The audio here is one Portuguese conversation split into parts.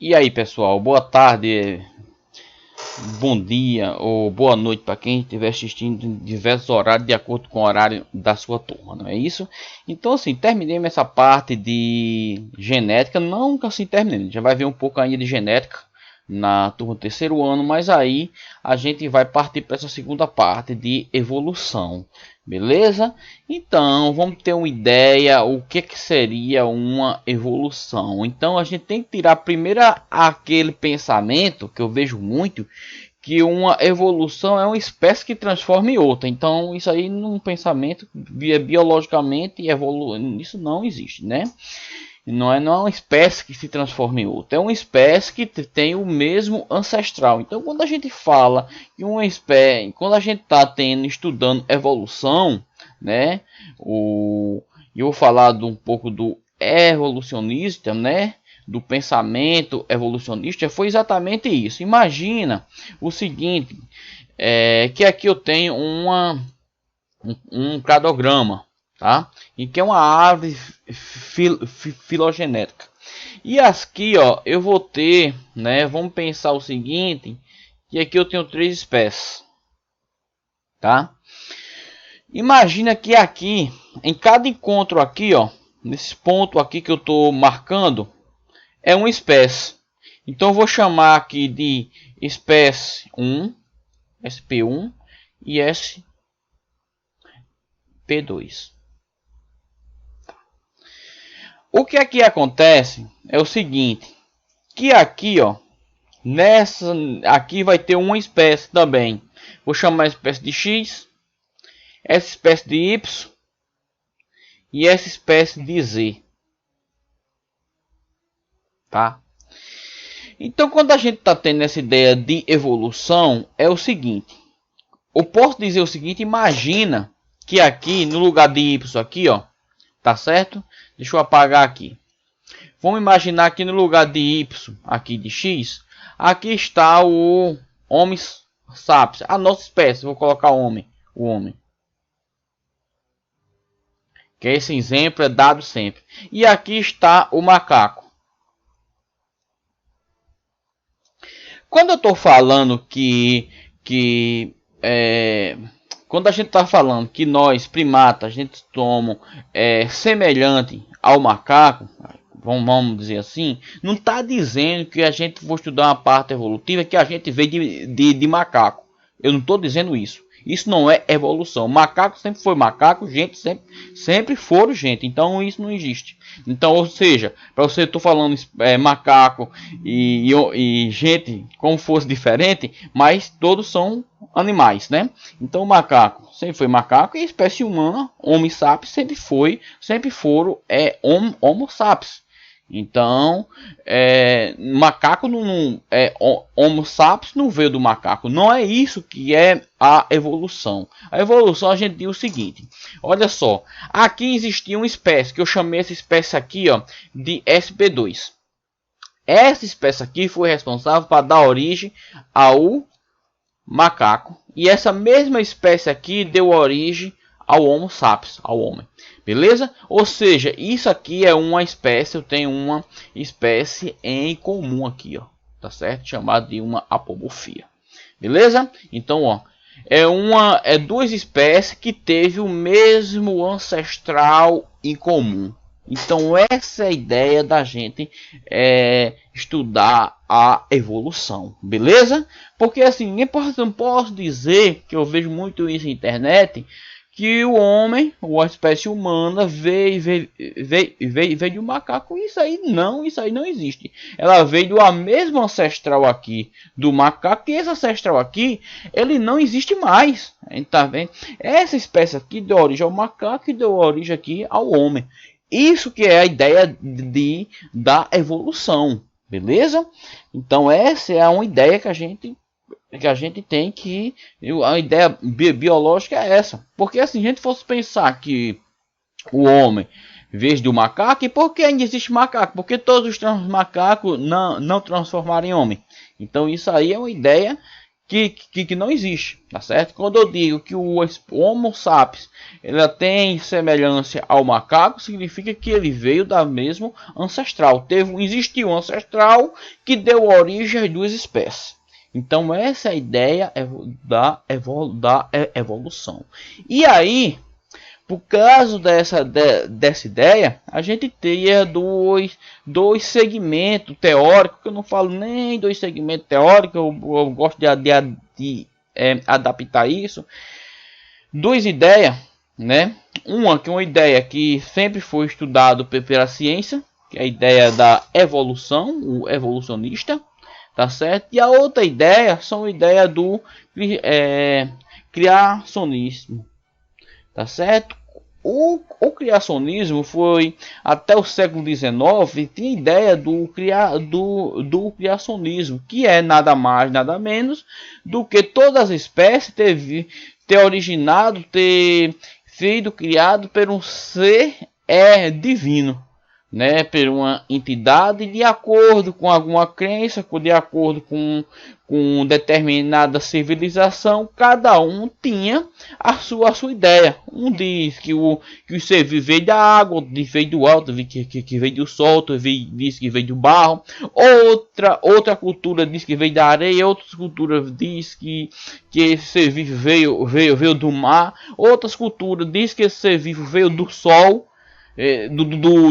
E aí, pessoal, boa tarde, bom dia ou boa noite para quem estiver assistindo em diversos horários de acordo com o horário da sua turma, não é isso? Então, assim, terminei essa parte de genética, nunca assim terminei, já vai ver um pouco ainda de genética na turma do terceiro ano, mas aí a gente vai partir para essa segunda parte de evolução, beleza? Então vamos ter uma ideia o que seria uma evolução. Então a gente tem que tirar primeiro aquele pensamento que eu vejo muito, que uma evolução é uma espécie que transforma em outra. Então isso aí num pensamento biologicamente isso não existe, né? Não é uma espécie que se transforma em outra, é uma espécie que tem o mesmo ancestral. Então, quando a gente fala que uma espécie, quando a gente está estudando evolução, né, eu vou falar um pouco do evolucionista, né, do pensamento evolucionista, foi exatamente isso. Imagina o seguinte, que aqui eu tenho um cladograma, tá? E que é uma árvore filogenética. E aqui, ó, eu vou ter, né? Vamos pensar o seguinte, que aqui eu tenho 3 espécies, tá? Imagina que aqui, em cada encontro aqui, ó, nesse ponto aqui que eu estou marcando, é uma espécie. Então eu vou chamar aqui de espécie 1, SP1 e SP2. O que aqui acontece é o seguinte, que aqui, ó, nessa aqui vai ter uma espécie também. Vou chamar a espécie de X, essa espécie de Y e essa espécie de Z, tá? Então, quando a gente está tendo essa ideia de evolução, é o seguinte, eu posso dizer o seguinte, imagina que aqui no lugar de Y aqui, ó, tá certo? Deixa eu apagar aqui. Vamos imaginar que no lugar de Y, aqui de X, aqui está o Homo sapiens, a nossa espécie. Vou colocar o homem. Que esse exemplo é dado sempre. E aqui está o macaco. Quando eu estou falando quando a gente está falando que nós, primatas, a gente somos semelhante ao macaco, vamos dizer assim, não está dizendo que a gente for estudar uma parte evolutiva que a gente veio de macaco. Eu não estou dizendo isso. Isso não é evolução. Macaco sempre foi macaco, gente sempre foram gente. Então isso não existe. Então, ou seja, para você estou falando macaco e gente como fosse diferente, mas todos são animais, né? Então o macaco sempre foi macaco e a espécie humana, Homo sapiens, sempre foram Homo sapiens. Então, macaco não Homo sapiens não veio do macaco. Não é isso que é a evolução. A evolução a gente diz o seguinte: olha só, aqui existia uma espécie que eu chamei essa espécie aqui, ó, de SP2. Essa espécie aqui foi responsável para dar origem ao macaco e essa mesma espécie aqui deu origem ao Homo sapiens, ao homem. Beleza? Ou seja, isso aqui é uma espécie, eu tenho uma espécie em comum aqui, ó, tá certo? Chamada de uma apomorfia. Beleza? Então, ó, é duas espécies que teve o mesmo ancestral em comum. Então essa é a ideia da gente estudar a evolução, beleza? Porque assim, não posso dizer que eu vejo muito isso na internet, que o homem, ou a espécie humana, veio de um macaco. Isso aí não existe. Ela veio do mesmo ancestral aqui do macaco, e esse ancestral aqui, ele não existe mais. Tá vendo? Essa espécie aqui deu origem ao macaco e deu origem aqui ao homem. Isso que é a ideia da evolução, beleza? Então essa é uma ideia que a gente tem que... A ideia biológica é essa. Porque assim, se a gente fosse pensar que o homem veio do macaco, e por que ainda existe macaco? Porque todos os macacos não transformaram em homem. Então isso aí é uma ideia que não existe, tá certo? Quando eu digo que o Homo sapiens ela tem semelhança ao macaco, significa que ele veio da mesma ancestral. Existiu um ancestral que deu origem às duas espécies. Então essa é a ideia da evolução. E aí, por causa dessa ideia, a gente teria dois segmentos teóricos, que eu não falo nem dois segmentos teóricos, eu gosto de adaptar isso. Duas ideias, né? Uma ideia que sempre foi estudado pela ciência, que é a ideia da evolução, o evolucionista, tá certo? E a outra ideia são a ideia do criacionismo, tá certo? O criacionismo foi até o século XIX, tinha ideia do criacionismo, que é nada mais, nada menos do que todas as espécies ter originado, ter sido criado por um ser divino, né, por uma entidade de acordo com alguma crença, de acordo com determinada civilização. Cada um tinha a sua ideia. Um diz que o ser vivo veio da água, outro diz que veio do alto, que veio do sol, outro diz que veio do barro, outra cultura diz que veio da areia, outra cultura diz que esse ser vivo veio do mar, outras culturas diz que esse ser vivo veio do sol.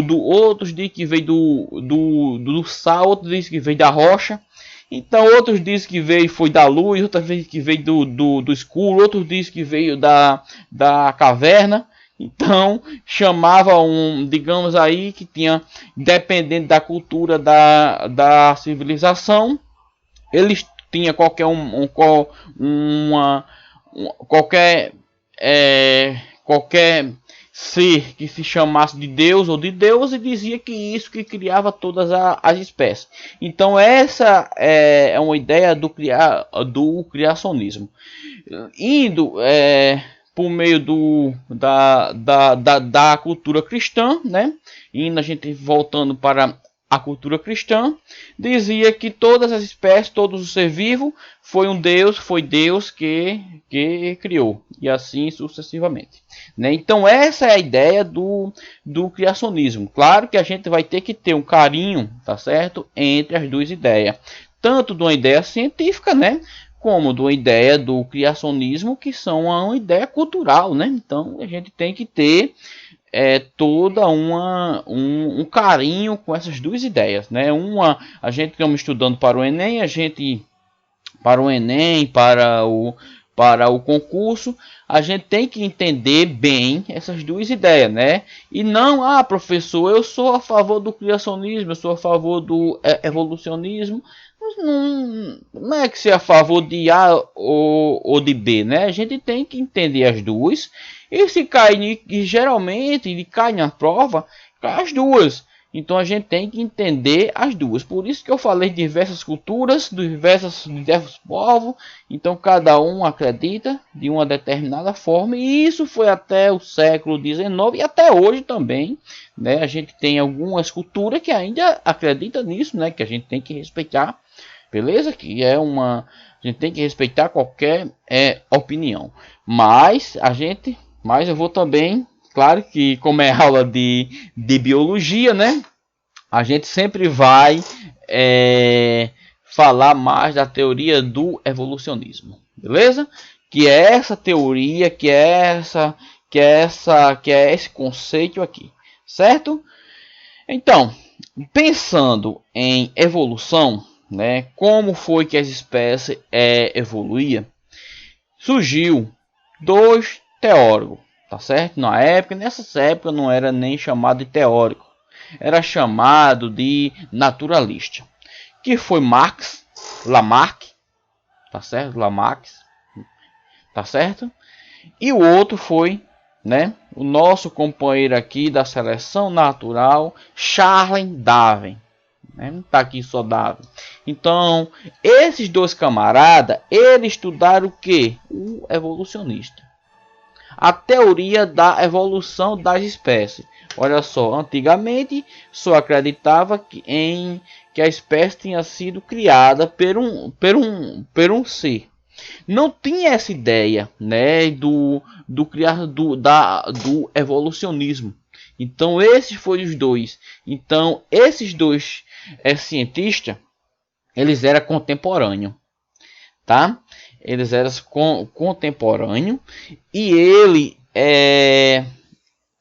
Outros dizem que veio do sal, outros dizem que veio da rocha. Então outros dizem que foi da luz, outros dizem que veio do escuro, outros dizem que veio da caverna. Então chamava digamos aí, que tinha, dependendo da cultura da civilização, eles tinham qualquer ser que se chamasse de Deus ou de Deus, e dizia que isso que criava todas as espécies. Então essa é uma ideia do criacionismo, indo por meio da cultura cristã, né? Indo a gente voltando para a cultura cristã, dizia que todas as espécies, todos os seres vivos, foi Deus que criou, e assim sucessivamente, né? Então essa é a ideia do criacionismo. Claro que a gente vai ter que ter um carinho, tá certo, entre as duas ideias, tanto de uma ideia científica, né, como de uma ideia do criacionismo, que são uma ideia cultural, né? Então a gente tem que ter toda um carinho com essas duas ideias, né? A gente estamos estudando para o Enem, para o concurso, a gente tem que entender bem essas duas ideias, né? E não, professor, eu sou a favor do criacionismo, eu sou a favor do evolucionismo. Não é que ser a favor de A ou de B, né? A gente tem que entender as duas. E se cai, geralmente ele cai na prova, cai as duas. Então a gente tem que entender as duas. Por isso que eu falei de diversas culturas, diversos povos. Então cada um acredita de uma determinada forma. E isso foi até o século XIX e até hoje também, né? A gente tem algumas culturas que ainda acreditam nisso, né? Que a gente tem que respeitar. Beleza? Que a gente tem que respeitar qualquer opinião. Mas eu vou também, claro que como é aula de biologia, né? A gente sempre vai falar mais da teoria do evolucionismo, beleza? Que é essa teoria, que é esse conceito aqui, certo? Então, pensando em evolução, né? Como foi que as espécies evoluíam? Surgiu dois teóricos, tá certo? Nessa época não era nem chamado de teórico, era chamado de naturalista, que foi Lamarck, tá certo? Lamarck, tá certo? E o outro foi, né, o nosso companheiro aqui da seleção natural, Charles Darwin. Não tá aqui só Darwin. Então, esses dois camaradas, eles estudaram o que? O evolucionista. A teoria da evolução das espécies. Olha só, antigamente só acreditava que a espécie tinha sido criada por um ser. não tinha essa ideia, né, do evolucionismo. Então esses foram os dois. Então esses dois cientistas, eles eram contemporâneos, tá? Eles eram contemporâneos e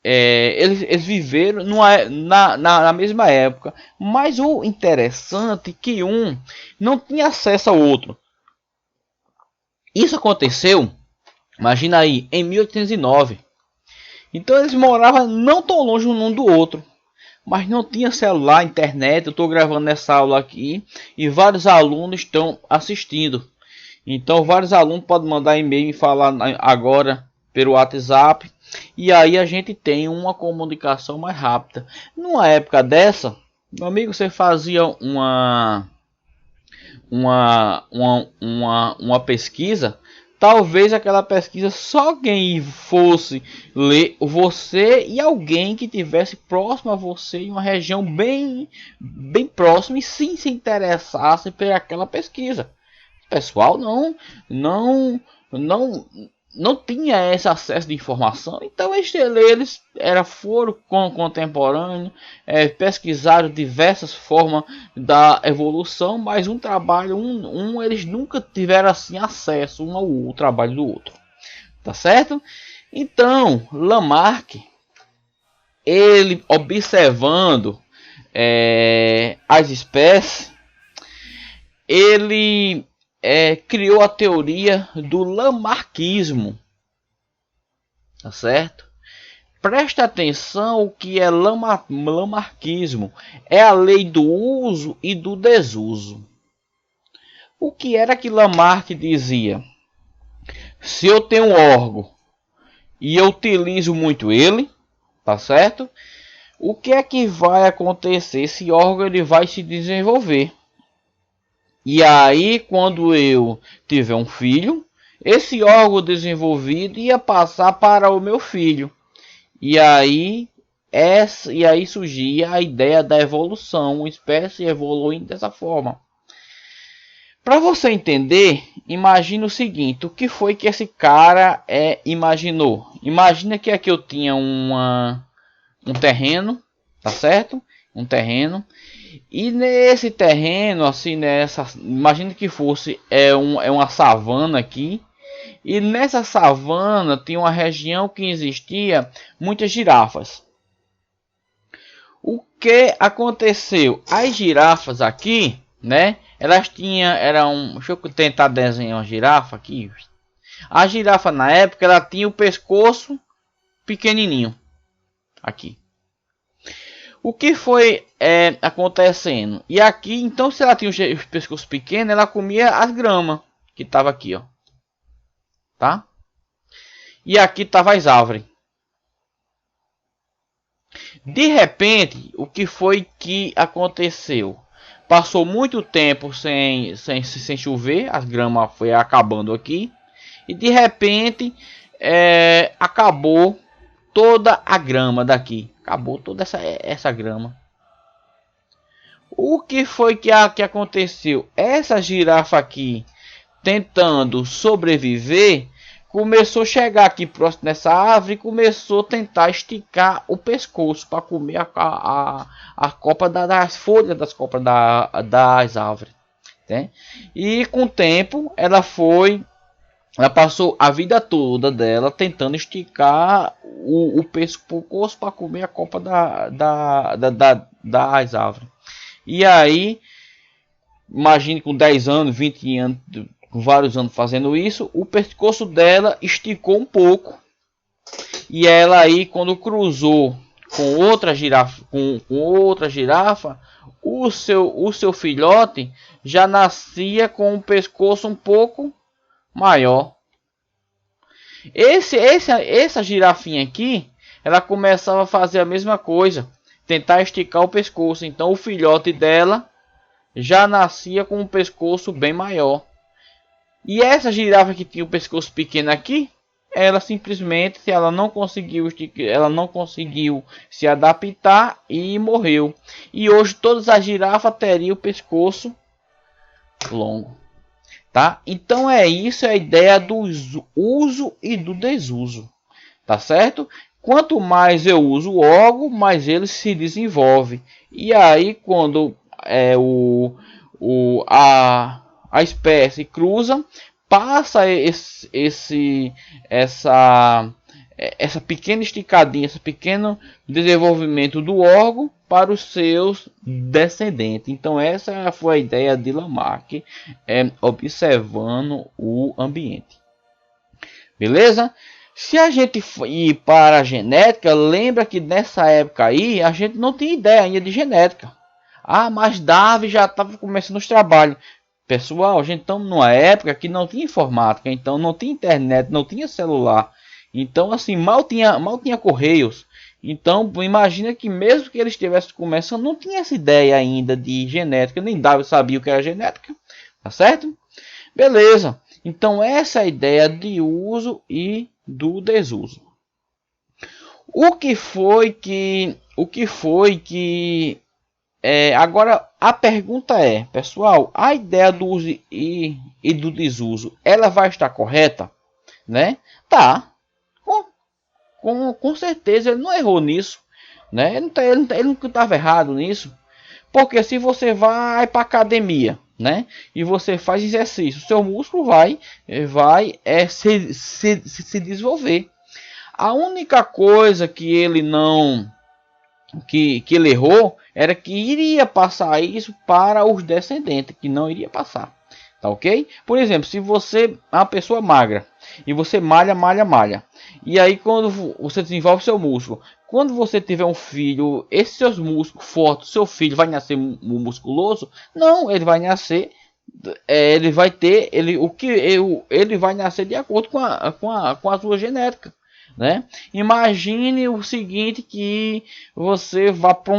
eles viveram na mesma época. Mas o interessante é que um não tinha acesso ao outro. Isso aconteceu, imagina aí, em 1809. Então eles moravam não tão longe um do outro. Mas não tinha celular, internet. Eu estou gravando essa aula aqui e vários alunos estão assistindo. Então vários alunos podem mandar e-mail e falar agora pelo WhatsApp. E aí a gente tem uma comunicação mais rápida. Numa época dessa, meu amigo, você fazia uma pesquisa. Talvez aquela pesquisa só quem fosse ler você e alguém que tivesse próximo a você em uma região bem próxima e sim se interessasse por aquela pesquisa. O pessoal não tinha esse acesso de informação, então eles foram contemporâneos, pesquisaram diversas formas da evolução, mas um trabalho, eles nunca tiveram assim acesso um ao trabalho do outro, tá certo? Então Lamarck, ele observando as espécies, ele criou a teoria do lamarquismo, tá certo? Presta atenção o que é lamarquismo. É a lei do uso e do desuso. O que era que Lamarck dizia? Se eu tenho um órgão e eu utilizo muito ele, tá certo? O que é que vai acontecer? Esse órgão ele vai se desenvolver. E aí, quando eu tiver um filho, esse órgão desenvolvido ia passar para o meu filho. E aí surgia a ideia da evolução, uma espécie evoluindo dessa forma. Para você entender, imagine o seguinte: o que foi que esse cara imaginou? Imagina que aqui eu tinha um terreno, tá certo? Um terreno. E nesse terreno, assim, imagine que fosse uma savana aqui. E nessa savana tinha uma região que existia muitas girafas. O que aconteceu? As girafas aqui, né? Elas tinham, deixa eu tentar desenhar uma girafa aqui. A girafa na época ela tinha o pescoço pequenininho aqui. O que foi acontecendo? E aqui, então, se ela tinha os pescoços pequenos, ela comia as gramas que tava aqui, ó. Tá? E aqui tava as árvores. De repente, o que foi que aconteceu? Passou muito tempo sem chover, as gramas foi acabando aqui. E de repente, acabou toda a grama daqui. Acabou toda essa grama. O que foi que aconteceu? Essa girafa aqui, tentando sobreviver, começou a chegar aqui próximo dessa árvore e começou a tentar esticar o pescoço para comer a copa das folhas das copas das árvores, né? E com o tempo ela passou a vida toda dela tentando esticar o pescoço para comer a copa das árvores. E aí, imagine com 10 anos, 20 anos, com vários anos fazendo isso, o pescoço dela esticou um pouco. E ela aí, quando cruzou com outra girafa, o seu filhote já nascia com o pescoço um pouco maior. Essa girafinha aqui, ela começava a fazer a mesma coisa, tentar esticar o pescoço. Então o filhote dela já nascia com um pescoço bem maior. E essa girafa que tinha o pescoço pequeno aqui, ela simplesmente, ela não conseguiu se adaptar e morreu. E hoje todas as girafas teriam o pescoço longo. tá? Então é isso, é a ideia do uso e do desuso, tá certo? Quanto mais eu uso o órgão, mais ele se desenvolve. E aí quando a espécie cruza, passa essa pequena esticadinha, esse pequeno desenvolvimento do órgão para os seus descendentes. Então essa foi a ideia de Lamarck, observando o ambiente. Beleza? Se a gente ir para a genética, lembra que nessa época aí a gente não tinha ideia ainda de genética. Ah, mas Darwin já estava começando os trabalhos. Pessoal, a gente estamos numa época que não tinha informática, então não tinha internet, não tinha celular. Então, assim, mal tinha correios. Então, imagina que mesmo que ele estivesse começando, não tinha essa ideia ainda de genética, nem Darwin sabia o que era genética, tá certo? Beleza. Então, essa é a ideia de uso e do desuso. Agora a pergunta é, pessoal, a ideia do uso e do desuso, ela vai estar correta, né? Tá. Com certeza ele não errou nisso, né? Ele não estava errado nisso. Porque se você vai para academia, né, e você faz exercício, seu músculo vai se desenvolver. A única coisa que ele não que ele errou era que iria passar isso para os descendentes, que não iria passar. Tá ok? Por exemplo, se você é uma pessoa magra e você malha, e aí quando você desenvolve seu músculo, quando você tiver um filho, esses seus músculos fortes, seu filho vai nascer musculoso? Não, ele vai nascer, ele vai ter, ele vai nascer de acordo com a sua genética, né? Imagine o seguinte, que você vá para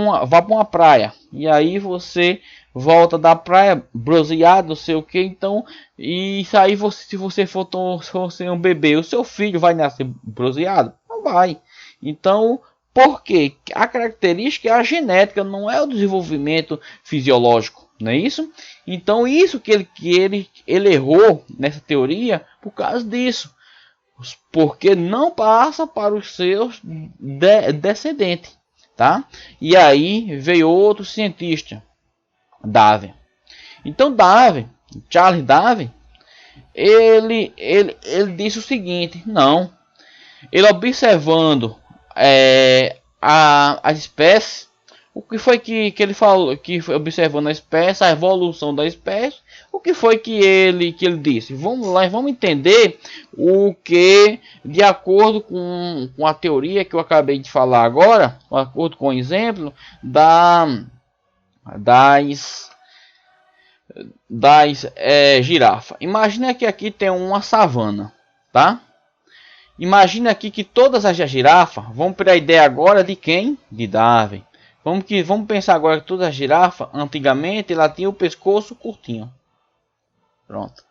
uma praia e aí você volta da praia bronzeado, não sei o que, então, e isso aí se você for ser um bebê, o seu filho vai nascer bronzeado? Não vai. Então, por quê? A característica é a genética, não é o desenvolvimento fisiológico, não é isso? Então, isso que ele errou nessa teoria por causa disso, porque não passa para os seus descendentes, tá? E aí veio outro cientista, Darwin. Então Charles Darwin, ele disse o seguinte: não, ele observando as espécies, o que foi que ele falou, que foi observando a espécie, a evolução da espécie, o que foi que ele disse? Vamos lá, vamos entender o que, de acordo com a teoria que eu acabei de falar agora, de acordo com o exemplo das girafas. Imagina que aqui tem uma savana, tá? Imagina aqui que todas as girafas, vamos para a ideia agora de quem? De Darwin. Vamos pensar agora que todas as girafas, antigamente, ela tinha o pescoço curtinho. Pronto.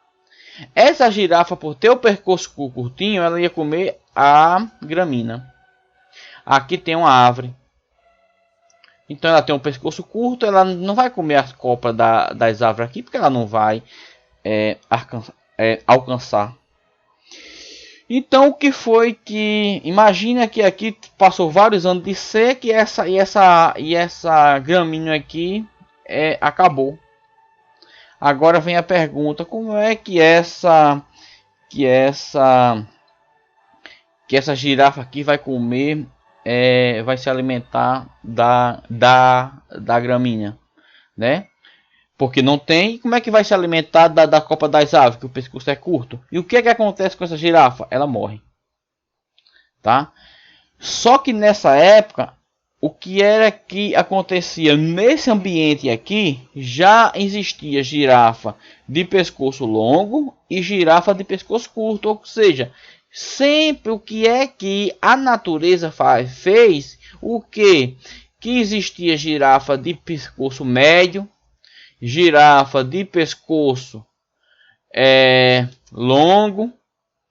Essa girafa, por ter o pescoço curtinho, ela ia comer a gramínea. Aqui tem uma árvore. Então ela tem um pescoço curto, ela não vai comer as copas das árvores aqui, porque ela não vai alcançar. Então o que foi que... Imagina que aqui passou vários anos de seca e essa gramínea aqui acabou. Agora vem a pergunta: como é que essa girafa aqui vai comer, vai se alimentar da gramínea, né? Porque não tem. Como é que vai se alimentar da copa das árvores, que o pescoço é curto? E o que acontece com essa girafa? Ela morre, tá? Só que nessa época, o que era que acontecia nesse ambiente aqui? Já existia girafa de pescoço longo e girafa de pescoço curto, ou seja, sempre o que é que a natureza fez, o que existia girafa de pescoço médio, girafa de pescoço longo,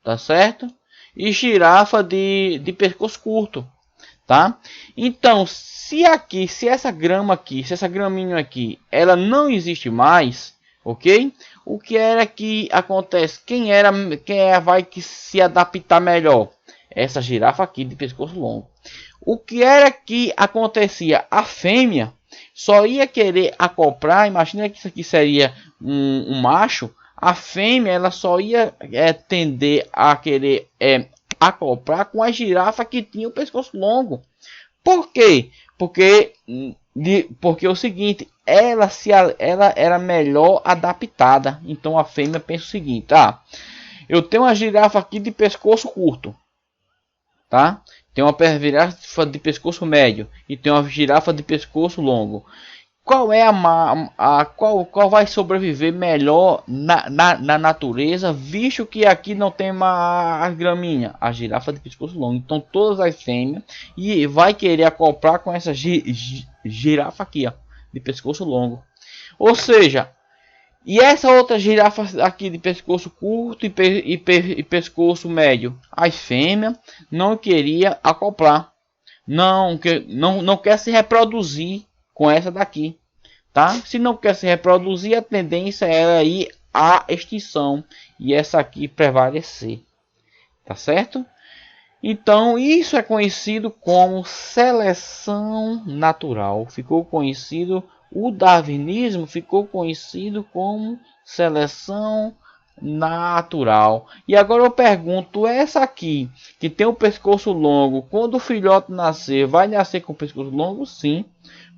tá certo? E girafa de pescoço curto, tá? Então, se essa grama aqui, se essa graminha aqui, ela não existe mais, ok? O que era que acontece? Quem vai que se adaptar melhor? Essa girafa aqui de pescoço longo. O que era que acontecia? A fêmea só ia querer acoplar. Imagina que isso aqui seria um macho. A fêmea ela só ia tender a querer acoplar com a girafa que tinha o pescoço longo. Por quê? Porque é o seguinte, ela era melhor adaptada. Então a fêmea pensa o seguinte: eu tenho uma girafa aqui de pescoço curto, tá? Tem uma girafa de pescoço médio e tem uma girafa de pescoço longo. Qual é qual vai sobreviver melhor na natureza, visto que aqui não tem mais graminha? A girafa de pescoço longo. Então todas as fêmeas e vai querer acoplar com essa girafa aqui, ó, de pescoço longo. Ou seja, e essa outra girafa aqui de pescoço curto e pescoço médio, as fêmeas não queria acoplar, não quer se reproduzir com essa daqui, tá? Se não quer se reproduzir, a tendência é ir à extinção e essa aqui prevalecer, tá certo? Então isso é conhecido como seleção natural. Ficou conhecido, o darwinismo ficou conhecido como seleção natural. E agora eu pergunto, essa aqui que tem o pescoço longo, quando o filhote nascer, vai nascer com o pescoço longo? Sim,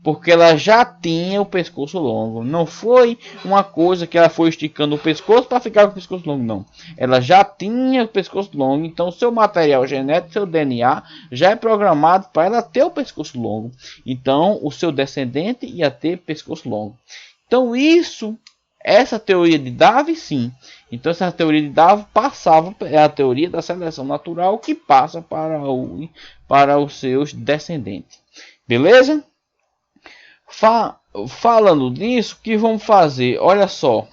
porque ela já tinha o pescoço longo. Não foi uma coisa que ela foi esticando o pescoço para ficar com o pescoço longo, não. Ela já tinha o pescoço longo, então seu material genético, seu DNA já é programado para ela ter o pescoço longo. Então o seu descendente ia ter pescoço longo. Então essa teoria de Darwin, sim. Então essa teoria de Darwin passava, é a teoria da seleção natural que passa para os seus descendentes. Beleza? Falando disso, o que vamos fazer? Olha só,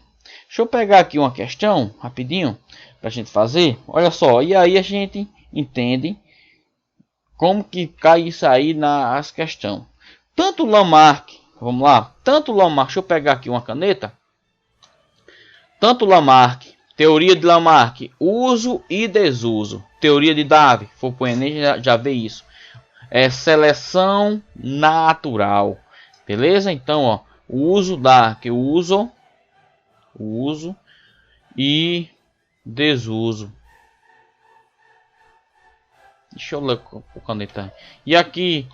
deixa eu pegar aqui uma questão rapidinho para a gente fazer. Olha só, e aí a gente entende como que cai isso aí nas questões. Tanto Lamarck, vamos lá, tanto Lamarck, deixa eu pegar aqui uma caneta. Tanto Lamarck, teoria de Lamarck, uso e desuso. Teoria de Darwin, Foucault já vê isso. É seleção natural. Beleza? Então, ó, o uso o uso e desuso. Deixa eu ler o caneta. E aqui,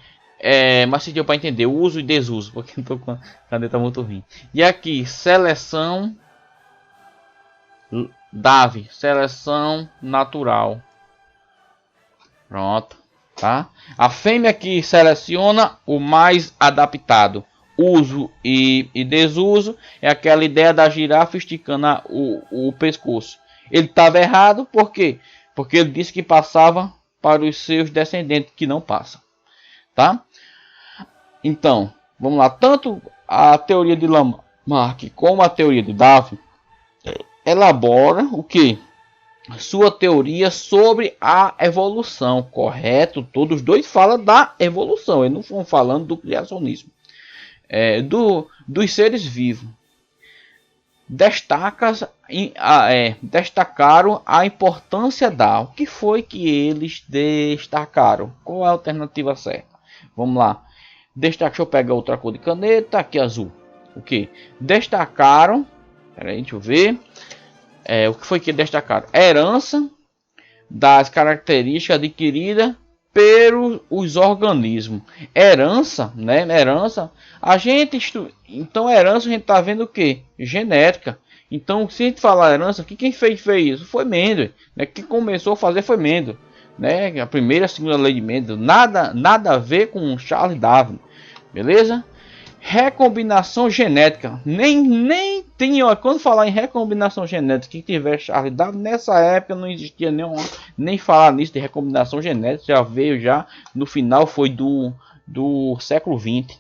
mas se deu para entender, o uso e desuso, porque não tô com a caneta muito ruim. E aqui, seleção Darwin, seleção natural. Pronto. Tá? A fêmea que seleciona o mais adaptado. Uso e desuso é aquela ideia da girafa esticando o pescoço. Ele estava errado, por quê? Porque ele disse que passava para os seus descendentes, que não passa. Tá? Então, vamos lá. Tanto a teoria de Lamarck como a teoria de Darwin elabora o que? Sua teoria sobre a evolução, correto? Todos dois falam da evolução, eles não estão falando do criacionismo, dos seres vivos. Destacaram a importância da. O que foi que eles destacaram? Qual é a alternativa certa? Vamos lá. Deixa eu pegar outra cor de caneta, aqui azul. O que? Destacaram. Peraí, deixa eu ver. O que foi que destacaram? A herança das características adquiridas pelos organismos. Herança, né? Herança. Então, herança a gente tá vendo o que? Genética. Então, se a gente falar herança, quem fez isso? Foi Mendel, né? Quem começou a fazer foi Mendel, né? A primeira, a segunda lei de Mendel. Nada a ver com Charles Darwin, beleza? Recombinação genética, nem tem, ó, quando falar em recombinação genética, que tiver Charles Darwin, nessa época não existia nem falar nisso de recombinação genética, já veio já no final, foi do século 20.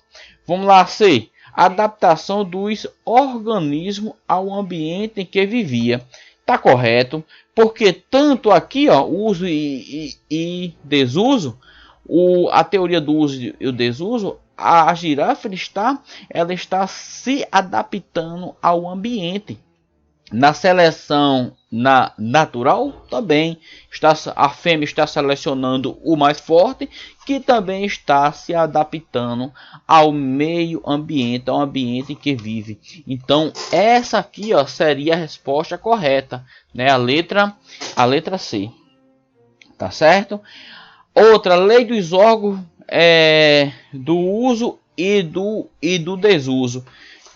Vamos lá, C, adaptação dos organismos ao ambiente em que vivia. Tá correto, porque tanto aqui, ó, uso e desuso, a teoria do uso e o desuso, a girafa ela está se adaptando ao ambiente. Na seleção natural também a fêmea está selecionando o mais forte, que também está se adaptando ao meio ambiente, ao ambiente em que vive. Então essa aqui, ó, seria a resposta correta, né? A letra C, tá certo? Outra, lei dos órgãos do uso e do desuso.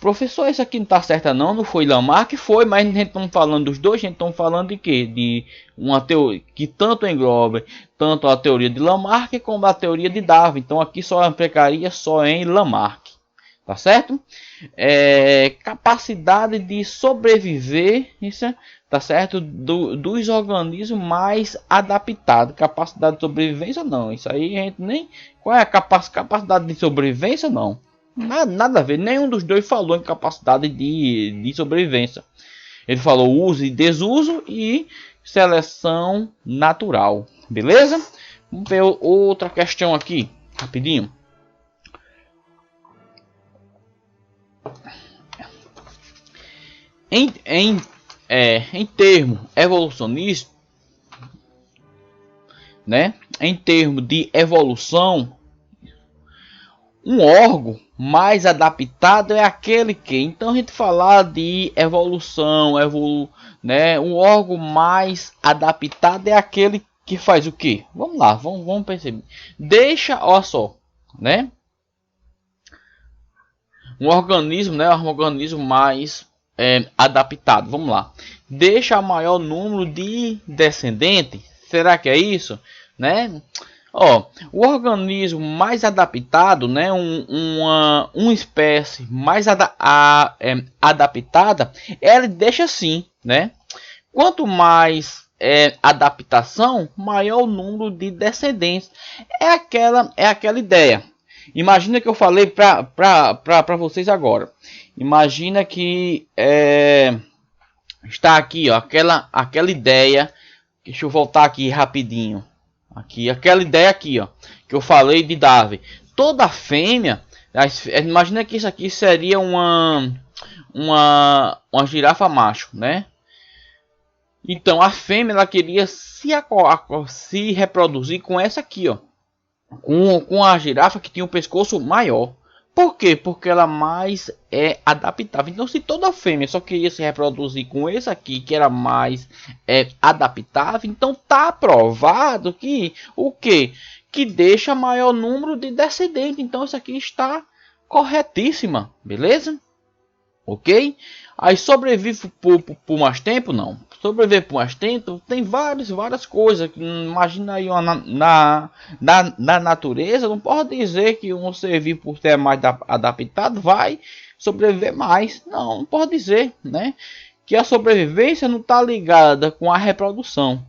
Professor, isso aqui não está certa não foi Lamarck, foi, mas a gente está falando dos dois, a gente está falando de quê? De uma teoria que tanto engloba tanto a teoria de Lamarck como a teoria de Darwin. Então aqui só aplicaria só em Lamarck, tá certo? Capacidade de sobreviver, isso, tá certo? Dos organismos mais adaptados. Capacidade de sobrevivência não, isso aí a gente nem... Qual é a capacidade de sobrevivência? Não. Nada a ver, nenhum dos dois falou em capacidade de sobrevivência. Ele falou uso e desuso e seleção natural, beleza? Vamos ver outra questão aqui, rapidinho. Em termo evolucionista, né? Em termo de evolução, um órgão mais adaptado é aquele que, então a gente falar de evolução, né? Um órgão mais adaptado é aquele que faz o que? Vamos lá, vamos perceber. Deixa, olha só, né? Um organismo, né? Um organismo mais adaptado. Vamos lá. Deixa maior número de descendentes. Será que é isso, né? Ó, o organismo mais adaptado, né, uma espécie mais adaptada, ela deixa assim, né? Quanto mais adaptação, maior o número de descendentes. É aquela ideia. Imagina que eu falei para vocês agora. Imagina que está aqui, ó, aquela ideia. Deixa eu voltar aqui rapidinho. Aqui, aquela ideia aqui, ó, que eu falei de Darwin. Toda fêmea, imagina que isso aqui seria uma girafa macho, né? Então a fêmea ela queria se reproduzir com essa aqui, ó, com a girafa que tinha um pescoço maior. Por quê? Porque ela mais adaptável. Então, se toda fêmea só queria se reproduzir com esse aqui, que era mais adaptável, então tá provado que o quê? Que deixa maior número de descendentes. Então, isso aqui está corretíssima, beleza? Ok? Aí sobrevive por mais tempo? Não. Sobreviver por mais tempo tem várias coisas. Imagina aí na natureza, não pode dizer que um ser vivo por ser mais adaptado vai sobreviver mais. Não pode dizer, né? Que a sobrevivência não está ligada com a reprodução.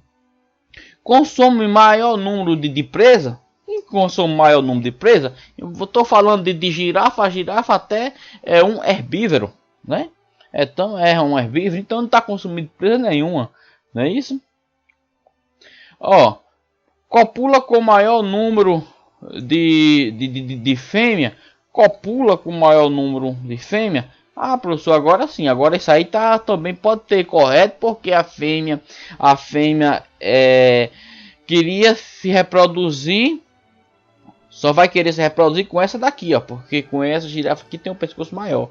Consome maior número de presa. E consome maior número de presa. Eu estou falando de girafa. A girafa até é um herbívoro, né? Então é um herbívoro, então não está consumindo presa nenhuma, não é isso? Ó, copula com maior número de fêmea, copula com maior número de fêmea. Ah, professor, agora sim, agora isso aí tá também pode ter correto, porque a fêmea queria se reproduzir, só vai querer se reproduzir com essa daqui, ó, porque com essa girafa aqui tem um pescoço maior.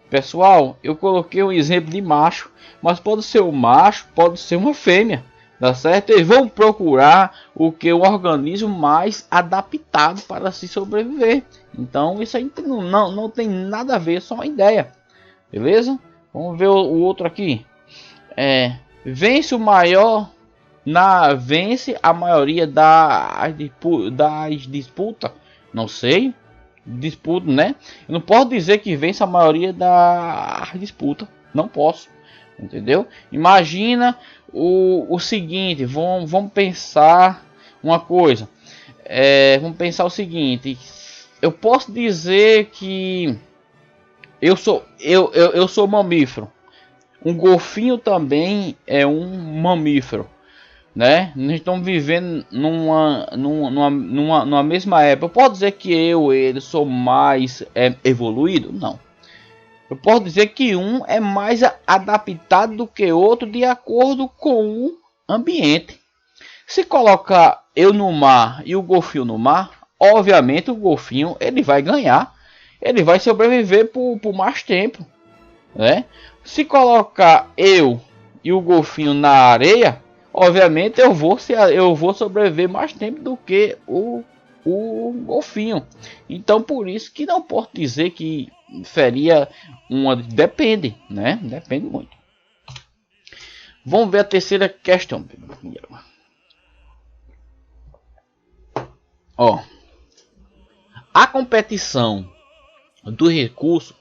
Pessoal, eu coloquei um exemplo de macho, mas pode ser um macho, pode ser uma fêmea, tá certo? Eles vão procurar o organismo mais adaptado para se sobreviver. Então isso aí não tem nada a ver, é só uma ideia, beleza? Vamos ver o outro aqui. Vence o maior vence a maioria das disputas, não sei. Disputa, né? Eu não posso dizer que vence a maioria da disputa. Não posso. Entendeu? Imagina o seguinte. Vamos pensar uma coisa. Vamos pensar o seguinte. Eu posso dizer que eu sou mamífero. Um golfinho também é um mamífero. né? Nós estamos vivendo numa mesma época. Eu posso dizer que ele sou mais evoluído? Não. Eu posso dizer que um é mais adaptado do que outro de acordo com o ambiente. Se colocar eu no mar e o golfinho no mar, obviamente o golfinho ele vai ganhar. Ele vai sobreviver por mais tempo, né? Se colocar eu e o golfinho na areia, obviamente eu vou sobreviver mais tempo do que o golfinho. Então por isso que não posso dizer que seria uma, depende, né? Depende muito. Vamos ver a terceira questão. Ó, a competição do recurso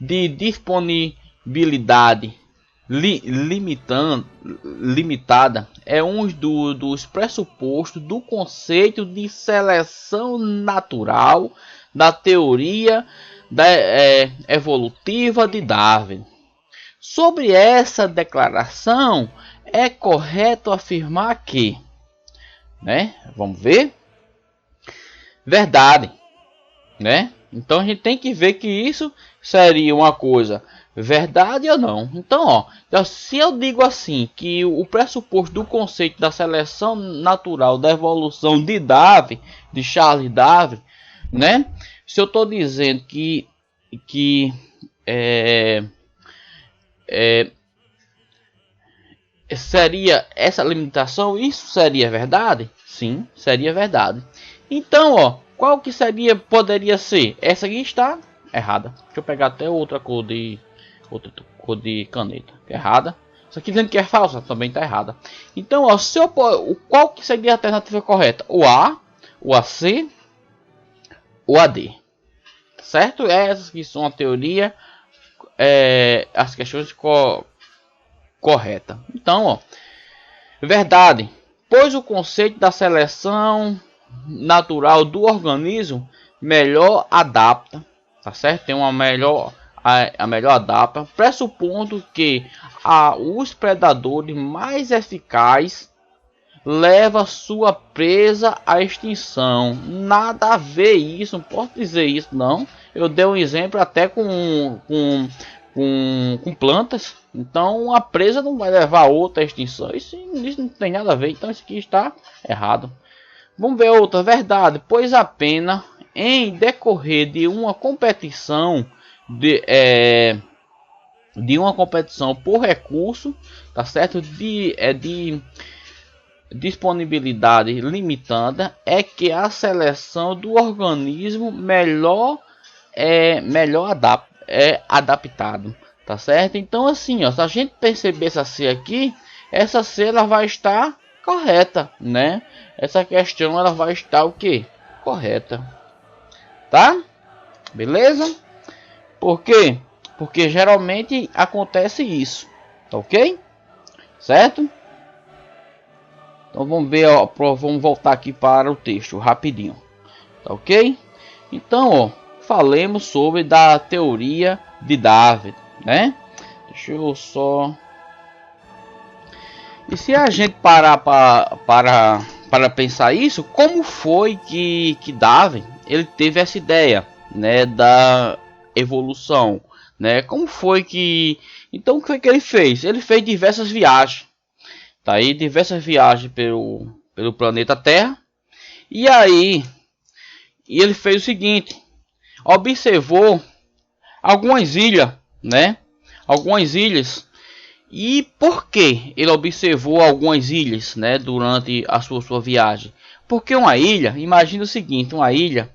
de disponibilidade limitada é um dos pressupostos do conceito de seleção natural da teoria evolutiva de Darwin. Sobre essa declaração, é correto afirmar que, né? Vamos ver. Verdade, né? Então a gente tem que ver que isso seria uma coisa verdade ou não. Então, se eu digo assim que o pressuposto do conceito da seleção natural da evolução de Darwin, de Charles Darwin, né? Se eu estou dizendo que seria essa limitação, isso seria verdade? Sim, seria verdade. Então, qual que poderia ser? Essa aqui está errada. Deixa eu pegar até outra cor de caneta. Errada. Isso aqui dizendo que é falsa, também está errada. Então, qual que seria a alternativa correta? O A, o AC, o AD. Certo? Essas que são a teoria, as questões corretas. Então, verdade. Pois o conceito da seleção natural do organismo melhor adapta, tá certo? Tem uma melhor a melhor adapta, pressupondo que os predadores mais eficazes leva sua presa à extinção. Nada a ver isso, não posso dizer isso não. Eu dei um exemplo até com plantas. Então a presa não vai levar a outra à extinção. Isso não tem nada a ver. Então isso aqui está errado. Vamos ver outra verdade. Pois apenas em decorrer de uma competição de uma competição por recurso, tá certo? De disponibilidade limitada é que a seleção do organismo melhor adaptado, tá certo? Então assim, se a gente perceber essa C aqui, essa C ela vai estar correta, né? Essa questão ela vai estar o que? Correta, tá? Beleza? Por quê? Porque geralmente acontece isso, tá ok? Certo? Então vamos ver, vamos voltar aqui para o texto rapidinho, tá ok? Então, falemos sobre da teoria de Darwin, né? Deixa eu só... E se a gente parar para pensar isso, como foi que Darwin ele teve essa ideia, né, da evolução, né? Como foi que... Então o que foi que ele fez? Ele fez diversas viagens. Tá aí diversas viagens pelo planeta Terra. E aí ele fez o seguinte: observou algumas ilhas, né? Algumas ilhas. E por que ele observou algumas ilhas, né, durante a sua viagem? Porque uma ilha, imagina o seguinte, uma ilha,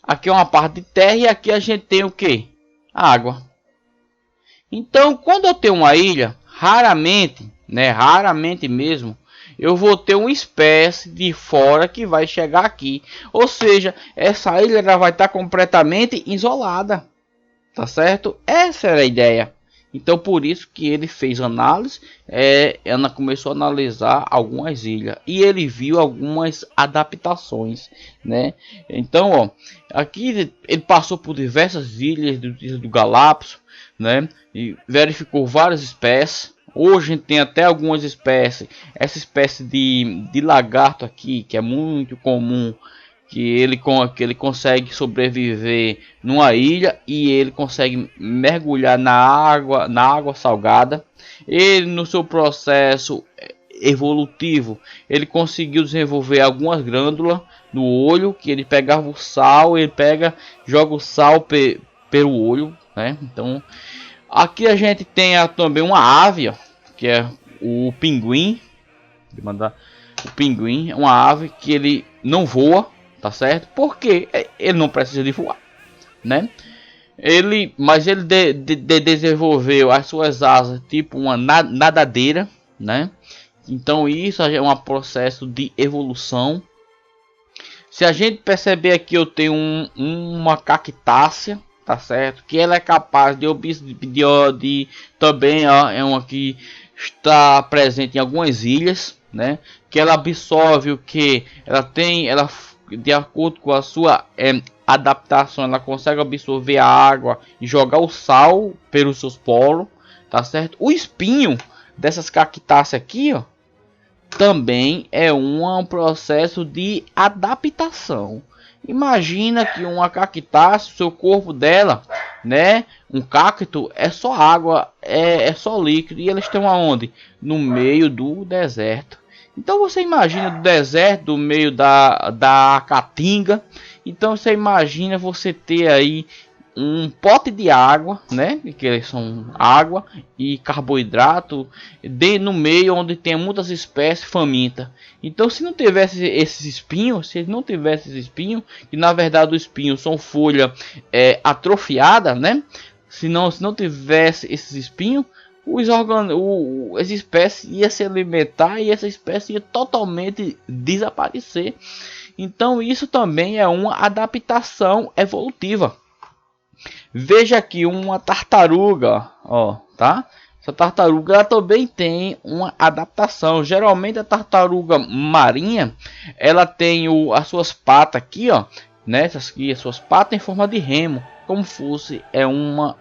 aqui é uma parte de terra e aqui a gente tem o que? Água. Então, quando eu tenho uma ilha, raramente, né, raramente mesmo, eu vou ter uma espécie de fora que vai chegar aqui. Ou seja, essa ilha ela vai estar completamente isolada, tá certo? Essa era a ideia. Então por isso que ele fez análise, ela começou a analisar algumas ilhas e ele viu algumas adaptações, né? Então, aqui ele passou por diversas ilhas do Galápagos, né? E verificou várias espécies, Hoje a gente tem até algumas espécies, essa espécie de lagarto aqui, que é muito comum, que ele consegue sobreviver numa ilha e ele consegue mergulhar na água salgada. Ele, no seu processo evolutivo, ele conseguiu desenvolver algumas glândulas no olho, que ele pegava o sal, ele joga o sal pelo olho, né? Então aqui a gente tem também uma ave, ó, que é o pinguim. O pinguim é uma ave que ele não voa, tá certo? Porque ele não precisa de voar, né? Mas ele desenvolveu as suas asas tipo uma nadadeira, né? Então isso é um processo de evolução. Se a gente perceber aqui, eu tenho uma cactácea, tá certo? Que ela é capaz de também, ó, é uma que está presente em algumas ilhas, né? Que ela absorve o que ela de acordo com a sua adaptação, ela consegue absorver a água e jogar o sal pelos seus poros, tá certo? O espinho dessas cactáceas aqui, ó, também é um processo de adaptação. Imagina que uma cactácea, o seu corpo dela, né, um cacto é só água, é só líquido, e eles estão aonde? No meio do deserto. Então você imagina do deserto, do meio da caatinga. Então você imagina você ter aí um pote de água, né, que eles são água e carboidrato, no meio onde tem muitas espécies famintas. Então se não tivesse esses espinhos, que na verdade os espinhos são folha atrofiada, né? Se não tivesse esses espinhos, essa espécie ia se alimentar e essa espécie ia totalmente desaparecer. Então isso também é uma adaptação evolutiva. Veja aqui uma tartaruga, ó, tá? Essa tartaruga ela também tem uma adaptação. Geralmente a tartaruga marinha, ela tem as suas patas aqui, ó, né? As suas patas em forma de remo, como fosse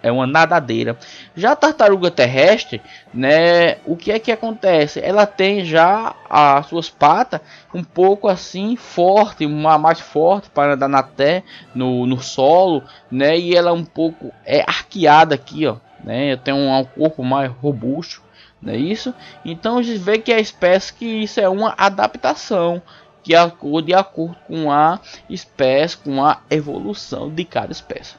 uma nadadeira. Já a tartaruga terrestre, né? O que é que acontece? Ela tem já as suas patas um pouco assim forte, mais forte para andar na terra, no solo, né? E ela um pouco arqueada aqui, ó, né? Tem um corpo mais robusto, não é isso? Então a gente vê que a espécie que isso é uma adaptação que de acordo com a espécie, com a evolução de cada espécie.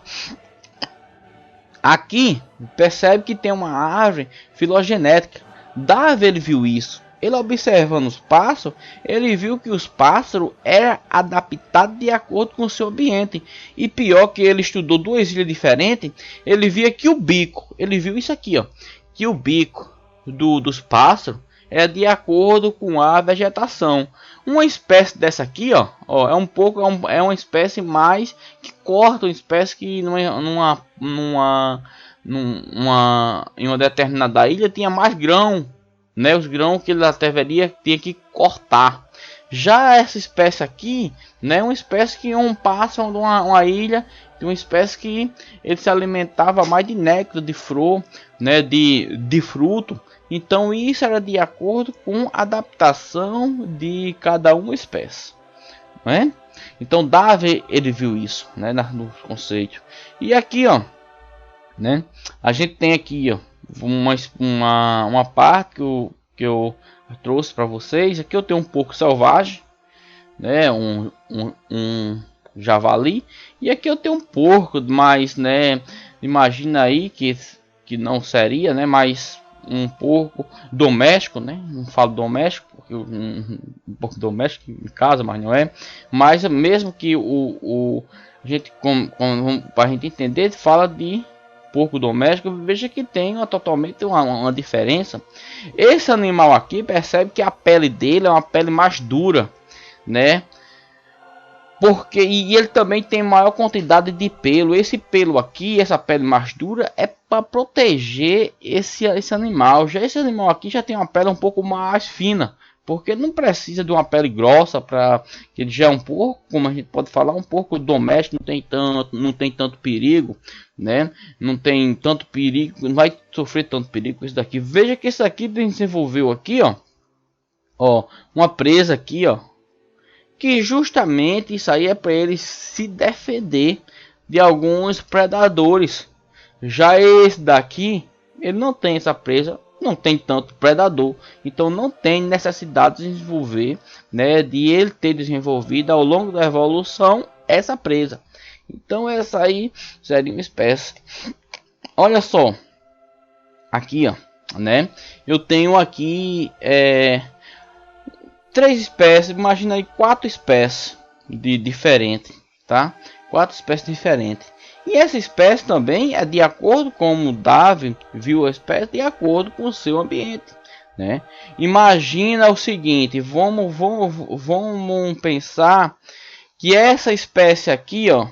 Aqui percebe que tem uma árvore filogenética. Darwin ele viu isso. Ele observando os pássaros, ele viu que os pássaros eram adaptados de acordo com o seu ambiente. E pior que ele estudou duas ilhas diferentes, ele via que o bico, ele viu isso aqui, ó, que o bico dos pássaros é de acordo com a vegetação. Uma espécie dessa aqui, ó, é uma espécie mais que corta, uma espécie que em uma determinada ilha tinha mais grão, né? Os grãos que ele deveria tinha que cortar. Já essa espécie aqui, né, uma espécie que um pássaro de uma ilha, de uma espécie que ele se alimentava mais de néctar, de flor, né, de fruto. Então isso era de acordo com a adaptação de cada uma espécie, né? Então Darwin ele viu isso, né, no conceito. E aqui, ó, né, a gente tem aqui, ó, uma parte que eu trouxe para vocês. Aqui eu tenho um porco selvagem, né, um javali, e aqui eu tenho um porco, mas, né, imagina aí que não seria, né, mas um porco doméstico, né? Não falo doméstico porque um porco doméstico em casa, mas não é. Mas mesmo que a gente, para a gente entender, fala de porco doméstico. Veja que tem totalmente uma diferença. Esse animal aqui percebe que a pele dele é uma pele mais dura, né? Porque ele também tem maior quantidade de pelo. Esse pelo aqui, essa pele mais dura, é para proteger esse animal. Já esse animal aqui já tem uma pele um pouco mais fina, porque não precisa de uma pele grossa para que ele já é um porco, como a gente pode falar, um porco doméstico, não tem tanto perigo, né? Não tem tanto perigo, não vai sofrer tanto perigo com isso daqui. Veja que isso aqui desenvolveu aqui, ó, uma presa aqui, ó, que justamente isso aí é para ele se defender de alguns predadores. Já esse daqui, ele não tem essa presa, não tem tanto predador, então não tem necessidade de desenvolver, né, de ele ter desenvolvido ao longo da evolução essa presa. Então essa aí seria uma espécie. Olha só, aqui, ó, né, eu tenho aqui 3 espécies, imagina aí 4 espécies de diferentes, tá? 4 espécies diferentes. E essa espécie também é de acordo com o Darwin viu a espécie, de acordo com o seu ambiente, né? Imagina o seguinte, vamos pensar que essa espécie aqui, ó,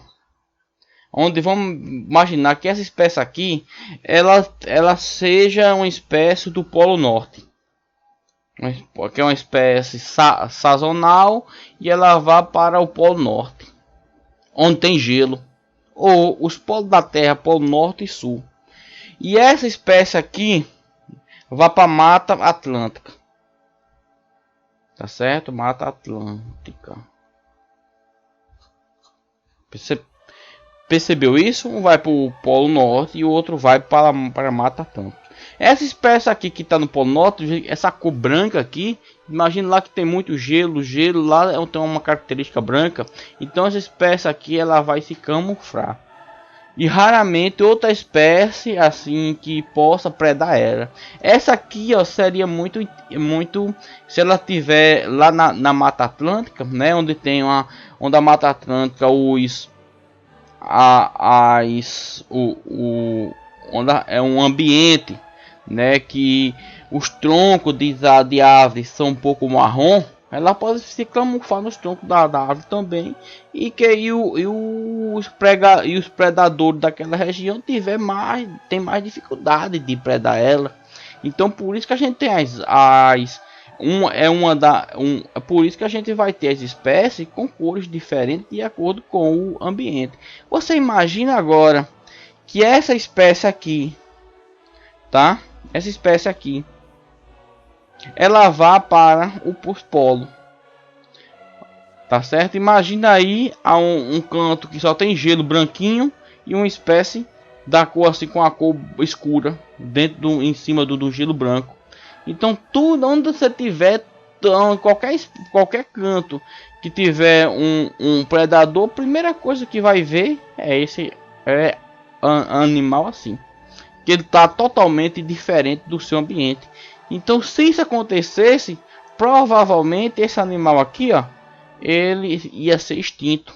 onde vamos imaginar que essa espécie aqui, ela seja uma espécie do Polo Norte, que é uma espécie sazonal, e ela vá para o Polo Norte, onde tem gelo, ou os polos da Terra, Polo Norte e Sul. E essa espécie aqui vai para a Mata Atlântica, tá certo? Mata Atlântica. Percebeu isso? Um vai para o Polo Norte e o outro vai para a Mata Atlântica. Essa espécie aqui que está no Polo Norte, essa cor branca aqui, imagina lá que tem muito gelo, lá tem uma característica branca, então essa espécie aqui ela vai se camuflar. E raramente outra espécie assim que possa predar ela. Essa aqui, ó, seria muito se ela tiver lá na Mata Atlântica, né, onde a Mata Atlântica onde é um ambiente, né, que os troncos de árvores são um pouco marrom, ela pode se camuflar nos troncos da árvore também, e os predadores daquela região tem mais dificuldade de predar ela. Então por isso que a gente tem por isso que a gente vai ter as espécies com cores diferentes de acordo com o ambiente. Você imagina agora que essa espécie aqui, tá? Essa espécie aqui, ela vá para os polos, tá certo? Imagina aí um canto que só tem gelo branquinho e uma espécie da cor assim, com a cor escura em cima do gelo branco. Então tudo onde você tiver, qualquer canto que tiver um predador, a primeira coisa que vai ver é esse animal assim, que ele está totalmente diferente do seu ambiente. Então se isso acontecesse, provavelmente esse animal aqui, ó, ele ia ser extinto,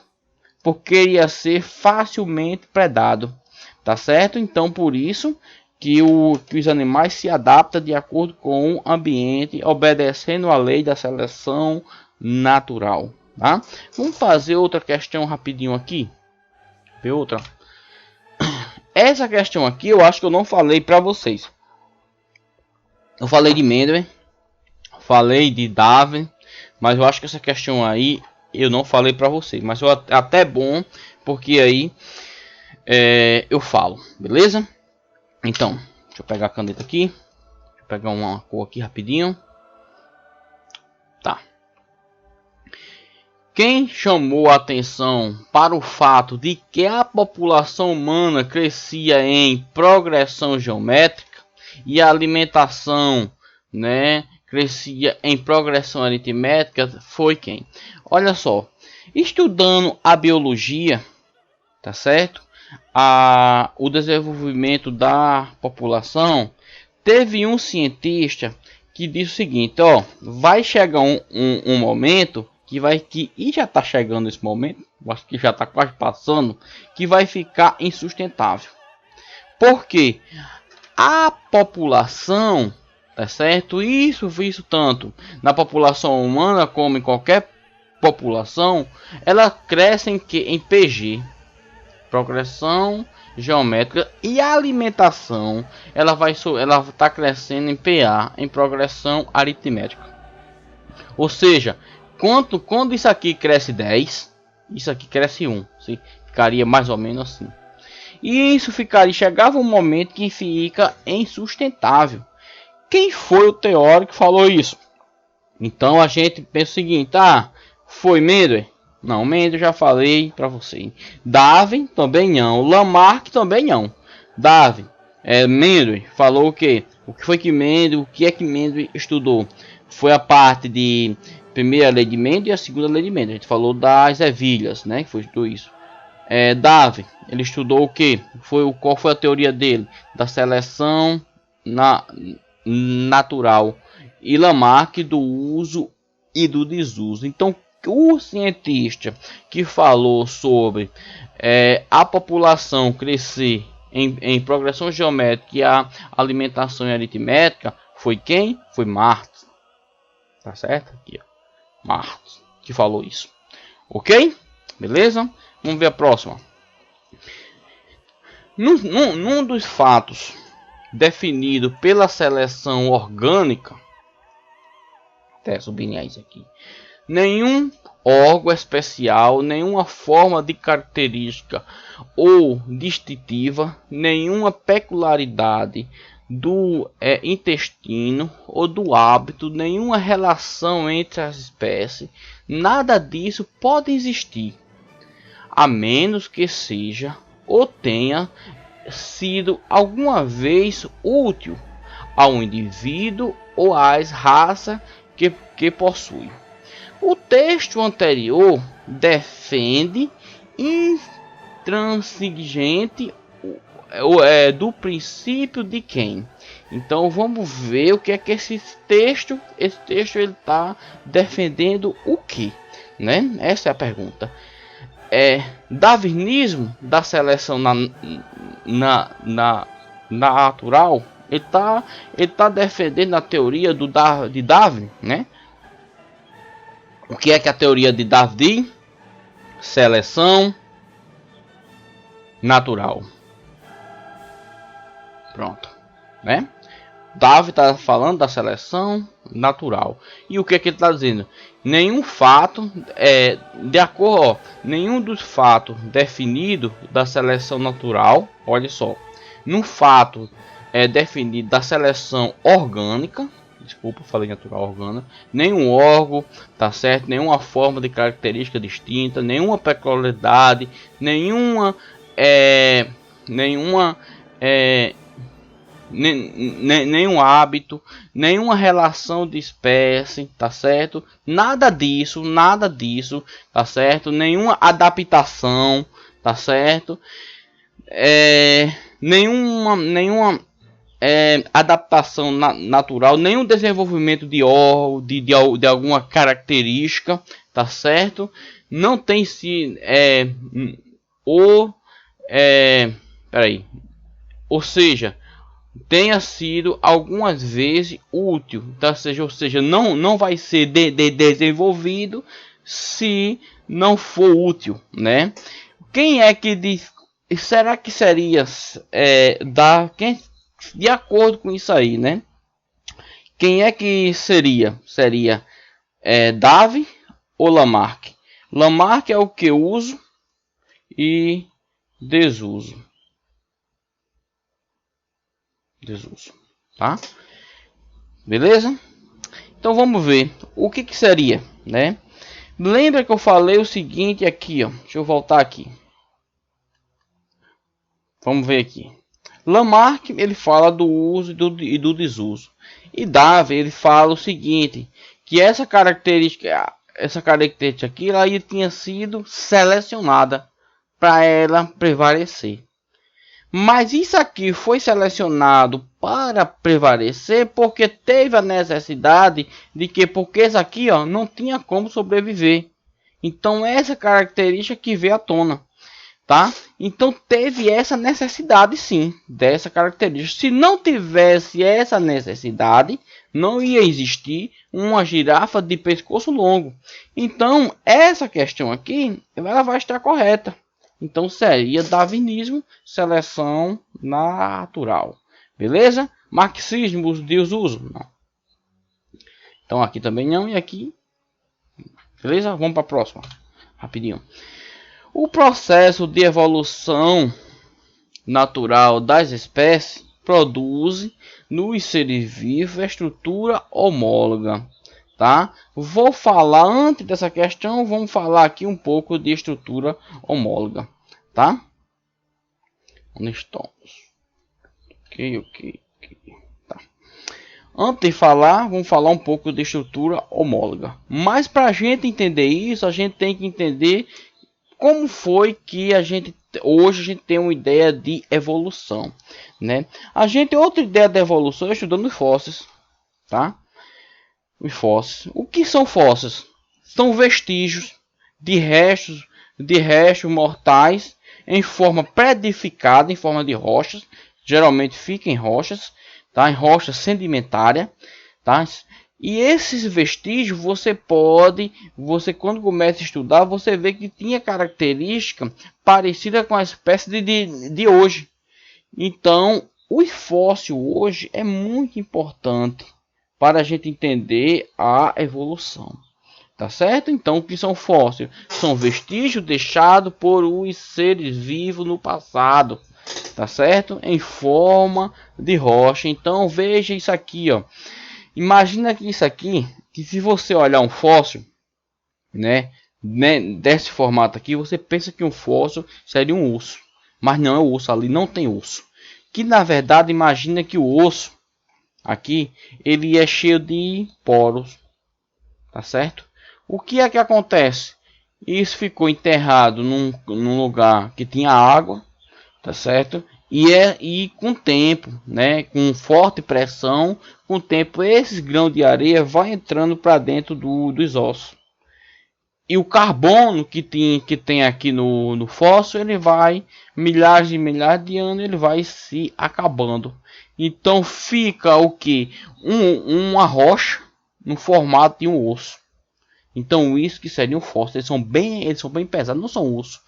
porque ia ser facilmente predado, tá certo? Então por isso que os animais se adaptam de acordo com o ambiente, obedecendo a lei da seleção natural, tá? Vamos fazer outra questão rapidinho aqui. Ver outra. Essa questão aqui eu acho que eu não falei para vocês. Eu falei de Mendel, falei de Darwin, mas eu acho que essa questão aí eu não falei para vocês. Mas até bom, porque aí eu falo, beleza? Então, deixa eu pegar a caneta aqui. Deixa eu pegar uma cor aqui rapidinho. Tá. Quem chamou a atenção para o fato de que a população humana crescia em progressão geométrica e a alimentação, né, crescia em progressão aritmética foi quem? Olha só, estudando a biologia, tá certo? O desenvolvimento da população, teve um cientista que disse o seguinte, ó, vai chegar um momento e já está chegando esse momento, acho que já está quase passando, que vai ficar insustentável. Porque a população, tá certo? Isso tanto na população humana como em qualquer população, ela cresce em PG, progressão geométrica, e a ela está crescendo em PA, em progressão aritmética. Ou seja, quando isso aqui cresce 10, isso aqui cresce 1. Ficaria mais ou menos assim. E isso chegava um momento que fica insustentável. Quem foi o teórico que falou isso? Então a gente pensa o seguinte, foi Mendel? Não, Mendel já falei para você. Darwin também não, Lamarck também não. Darwin, Mendel falou o quê? O que foi que Mendel, o que é que Mendel estudou? Foi a parte de primeira lei de Mendel e a segunda lei de Mendel. A gente falou das ervilhas, né? Que foi tudo isso. Darwin, ele estudou o que? Qual foi a teoria dele? Da seleção natural. E Lamarck do uso e do desuso. Então, o cientista que falou sobre a população crescer em progressão geométrica e a alimentação e aritmética foi quem? Foi Marx. Tá certo? Aqui, ó. Marx que falou isso. Ok? Beleza? Vamos ver a próxima. Num dos fatos definido pela seleção orgânica, até sublinhar isso aqui, nenhum órgão especial, nenhuma forma de característica ou distintiva, nenhuma peculiaridade do intestino ou do hábito, nenhuma relação entre as espécies, nada disso pode existir, a menos que seja ou tenha sido alguma vez útil ao indivíduo ou às raças que possui. O texto anterior defende intransigente do princípio de quem? Então vamos ver o que é que esse texto ele está defendendo o que, né? Essa é a pergunta. Darwinismo da seleção natural, ele tá defendendo a teoria de Darwin, né? O que é que a teoria de Darwin? Seleção natural. Pronto, né? Darwin está falando da seleção natural. E o que é que ele está dizendo? Nenhum fato de acordo, nenhum dos fatos definidos da seleção natural, olha só, num fato definido da seleção orgânica, desculpa, falei natural, orgânica, nenhum órgão, tá certo? Nenhuma forma de característica distinta, nenhuma peculiaridade, nenhum hábito, nenhuma relação de espécie, tá certo? Nada disso, tá certo? Nenhuma adaptação, tá certo? Nenhuma adaptação natural, nenhum desenvolvimento de órgão, de alguma característica, tá certo? Não tem se ou seja, tenha sido algumas vezes útil, tá? Ou seja, não vai ser desenvolvido se não for útil, né? Quem é que diz? Será que seria quem, de acordo com isso aí, né? Quem é que seria? Seria Darwin ou Lamarck? Lamarck é o que? Uso e desuso. Tá? Beleza? Então vamos ver o que seria, né? Lembra que eu falei o seguinte aqui, ó. Deixa eu voltar aqui. Vamos ver aqui. Lamarck, ele fala do uso e do desuso. E Darwin, ele fala o seguinte, que essa característica aqui, ela tinha sido selecionada para ela prevalecer. Mas isso aqui foi selecionado para prevalecer porque teve a necessidade de que, porque isso aqui não tinha como sobreviver. Então essa característica que veio à tona, tá? Então teve essa necessidade sim, dessa característica. Se não tivesse essa necessidade, não ia existir uma girafa de pescoço longo. Então essa questão aqui, ela vai estar correta. Então seria darwinismo, seleção natural. Beleza? Marxismo, desuso? Não. Então aqui também não e aqui. Beleza? Vamos para a próxima. Rapidinho. O processo de evolução natural das espécies produz nos seres vivos a estrutura homóloga, tá? Vou falar antes dessa questão, vamos falar aqui um pouco de estrutura homóloga, tá? Onde estamos? Ok. Tá. Antes de falar, vamos falar um pouco de estrutura homóloga. Mas para a gente entender isso, a gente tem que entender como foi que hoje a gente tem uma ideia de evolução, né? A gente tem outra ideia de evolução estudando fósseis, tá? Os fósseis. O que são fósseis? São vestígios de restos mortais em forma pré-edificada, em forma de rochas, geralmente fica em rochas, tá? Em rocha sedimentária, tá? E esses vestígios você quando começa a estudar, você vê que tinha característica parecida com a espécie de hoje. Então, o fóssil hoje é muito importante para a gente entender a evolução. Tá certo? Então, o que são fósseis? São vestígios deixados por os seres vivos no passado. Tá certo? Em forma de rocha. Então, veja isso aqui, ó. Imagina que isso aqui, que se você olhar um fóssil, né, desse formato aqui, você pensa que um fóssil seria um osso, mas não é o osso, ali não tem osso. Que na verdade, imagina que o osso aqui, ele é cheio de poros, tá certo? O que é que acontece? Isso ficou enterrado num lugar que tinha água, tá certo? E com o tempo, né, com forte pressão, com o tempo esses grãos de areia vai entrando para dentro dos ossos. E o carbono que tem aqui no fóssil, ele vai, milhares e milhares de anos, ele vai se acabando. Então fica o que? Uma rocha no formato de um osso. Então isso que seria um fóssil, eles são bem pesados, não são osso.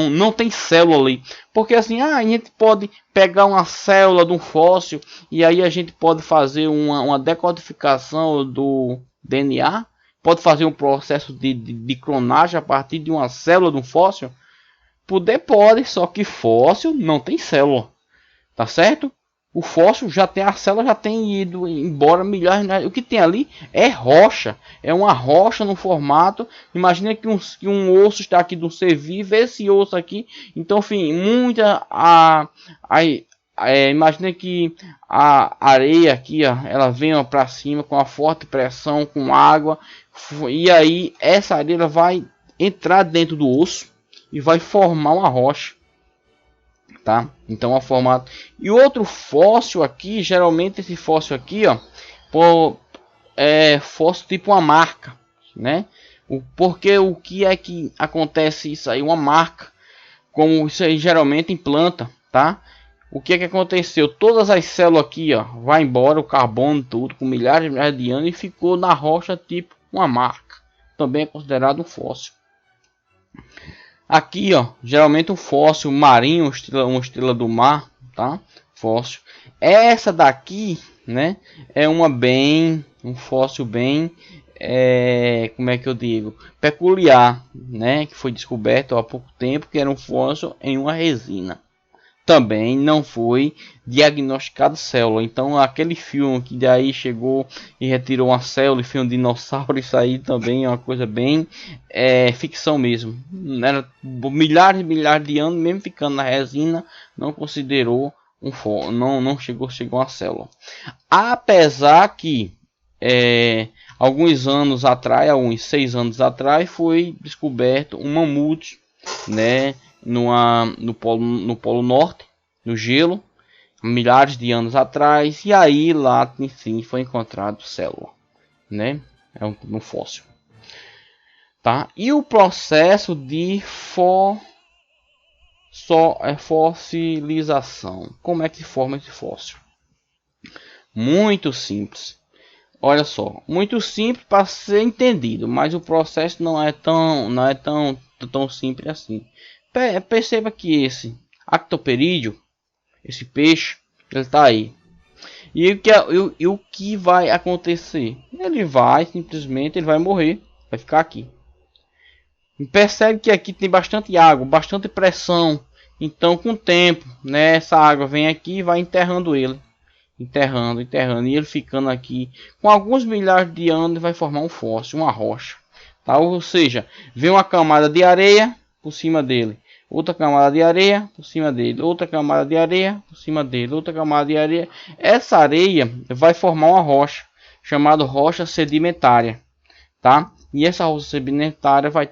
Não tem célula ali. Porque assim, a gente pode pegar uma célula de um fóssil e aí a gente pode fazer uma decodificação do DNA, pode fazer um processo de clonagem a partir de uma célula de um fóssil. Pode, só que fóssil não tem célula, tá certo? O fóssil a célula já tem ido embora milhares de anos. O que tem ali é rocha. É uma rocha no formato. Imagina que um osso está aqui de um ser vivo. Esse osso aqui. Então, enfim, imagina que a areia aqui, ó, ela vem para cima com a forte pressão, com água. E aí, essa areia vai entrar dentro do osso e vai formar uma rocha. Tá? Então a formato. E outro fóssil aqui, geralmente esse fóssil aqui, ó, é fóssil tipo uma marca, né? Porque o que é que acontece isso aí? Uma marca, como isso aí geralmente em planta, tá? O que é que aconteceu? Todas as células aqui, ó, vai embora o carbono tudo com milhares e milhares de anos e ficou na rocha tipo uma marca. Também é considerado um fóssil. Aqui, ó, geralmente um fóssil marinho, uma estrela do mar, tá? Fóssil. Essa daqui, né, é um fóssil bem, como é que eu digo, peculiar, né, que foi descoberto há pouco tempo, que era um fóssil em uma resina. Também não foi diagnosticado célula. Então aquele filme que daí chegou e retirou uma célula e foi um dinossauro, isso aí também é uma coisa bem ficção mesmo. Era milhares e milhares de anos, mesmo ficando na resina, não considerou não chegou uma célula. Apesar que alguns anos atrás, uns 6 anos atrás, foi descoberto um mamute, né, no polo norte, no gelo, milhares de anos atrás, e aí lá enfim foi encontrado célula, né? É um fóssil, tá? E o processo de fossilização, como é que forma esse fóssil? Muito simples. Olha só, muito simples para ser entendido, mas o processo não é tão simples assim. Perceba que esse Actoperídeo, esse peixe, ele está aí. E o que vai acontecer? Ele vai simplesmente, ele vai morrer, vai ficar aqui. Percebe que aqui tem bastante água, bastante pressão. Então, com o tempo, né, essa água vem aqui e vai enterrando ele. Enterrando. E ele ficando aqui. Com alguns milhares de anos, vai formar um fóssil, uma rocha. Tá? Ou seja, vem uma camada de areia por cima dele. Outra camada de areia por cima dele. Outra camada de areia por cima dele. Outra camada de areia. Essa areia vai formar uma rocha, chamada rocha sedimentária. Tá? E essa rocha sedimentária vai